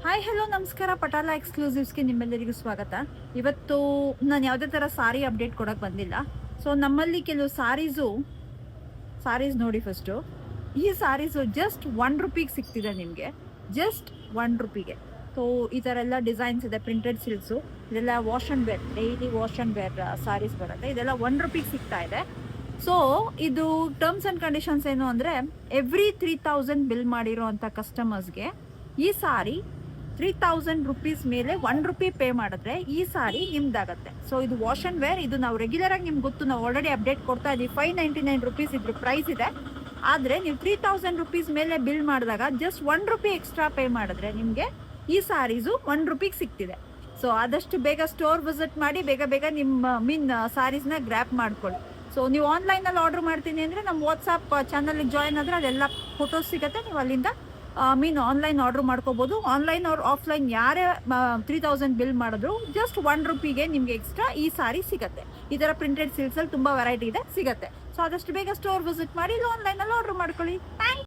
Hi hello ನಮಸ್ಕಾರ. ಪಟಾಲ ಎಕ್ಸ್ಕ್ಲೂಸಿವ್ಸ್ಗೆ ನಿಮ್ಮೆಲ್ಲರಿಗೂ ಸ್ವಾಗತ. ಇವತ್ತು ನಾನು ಯಾವುದೇ ಥರ ಸಾರಿ ಅಪ್ಡೇಟ್ ಕೊಡೋಕೆ ಬಂದಿಲ್ಲ. ಸೊ ನಮ್ಮಲ್ಲಿ ಕೆಲವು ಸಾರೀಸ್ ನೋಡಿ. ಫಸ್ಟು ಈ ಸಾರೀಸು ಜಸ್ಟ್ ₹1 ಸಿಗ್ತಿದೆ ನಿಮಗೆ, ಜಸ್ಟ್ ₹1. ಸೊ ಈ ಥರ ಎಲ್ಲ ಡಿಸೈನ್ಸ್ ಇದೆ, ಪ್ರಿಂಟೆಡ್ ಸಿಲ್ಕ್ಸು. ಇದೆಲ್ಲ wash and wear, daily wash and wear saris ಬರುತ್ತೆ. ಇದೆಲ್ಲ ₹1 ಸಿಗ್ತಾ ಇದೆ. ಸೊ ಇದು ಟರ್ಮ್ಸ್ ಆ್ಯಂಡ್ ಕಂಡೀಷನ್ಸ್ ಏನು ಅಂದರೆ, ಎವ್ರಿ 3000 ಬಿಲ್ ಮಾಡಿರೋ ಅಂಥ ಕಸ್ಟಮರ್ಸ್ಗೆ ಈ ಸಾರಿ ₹3000 ಮೇಲೆ ₹1 ಪೇ ಮಾಡಿದ್ರೆ ಈ ಸಾರಿ ನಿಮ್ದಾಗತ್ತೆ. ಸೊ ಇದು ವಾಶ್ ಅಂಡ್ ವೇರ್. ಇದು ನಾವು ರೆಗ್ಯುಲರ್ ಆಗಿ ನಿಮ್ಗೆ ಗೊತ್ತು, ನಾವು ಆಲ್ರೆಡಿ ಅಪ್ಡೇಟ್ ಕೊಡ್ತಾ ಇದೀವಿ. ₹599 ಇದ್ರ ಪ್ರೈಸ್ ಇದೆ. ಆದರೆ ನೀವು ₹3000 ಮೇಲೆ ಬಿಲ್ ಮಾಡಿದಾಗ ಜಸ್ಟ್ ₹1 ಎಕ್ಸ್ಟ್ರಾ ಪೇ ಮಾಡಿದ್ರೆ ನಿಮಗೆ ಈ ಸಾರೀಸು ₹1 ಸಿಗ್ತಿದೆ. ಸೊ ಆದಷ್ಟು ಬೇಗ ಸ್ಟೋರ್ ವಿಸಿಟ್ ಮಾಡಿ, ಬೇಗ ಬೇಗ ನಿಮ್ಮ ಸಾರೀಸ್ನ ಗ್ರ್ಯಾಪ್ ಮಾಡ್ಕೊಳ್ಳಿ. ಸೊ ನೀವು ಆನ್ಲೈನಲ್ಲಿ ಆರ್ಡರ್ ಮಾಡ್ತೀನಿ ಅಂದರೆ ನಮ್ಮ ವಾಟ್ಸಾಪ್ ಚಾನಲ್ಗೆ ಜಾಯ್ನ್ ಆದರೆ ಅದೆಲ್ಲ ಫೋಟೋಸ್ ಸಿಗುತ್ತೆ. ನೀವು ಅಲ್ಲಿಂದ ಆನ್ಲೈನ್ ಆರ್ಡರ್ ಮಾಡ್ಕೋಬೋದು. ಆನ್ಲೈನ್ ಆರ್ ಆಫ್ಲೈನ್ ಯಾರೇ 3000 ಬಿಲ್ ಮಾಡಿದ್ರು ಜಸ್ಟ್ ₹1 ನಿಮಗೆ ಎಕ್ಸ್ಟ್ರಾ ಈ ಸಾರಿ ಸಿಗುತ್ತೆ. ಈ ಥರ ಪ್ರಿಂಟೆಡ್ ಸಿಲ್ಕ್ಸಲ್ಲಿ ತುಂಬ ವೆರೈಟಿ ಇದೆ, ಸಿಗುತ್ತೆ. ಸೊ ಆದಷ್ಟು ಬೇಗ ಸ್ಟೋರ್ ವಿಸಿಟ್ ಮಾಡಿ, ಇಲ್ಲ ಆನ್ಲೈನಲ್ಲಿ ಆರ್ಡರ್ ಮಾಡ್ಕೊಳ್ಳಿ. ಥ್ಯಾಂಕ್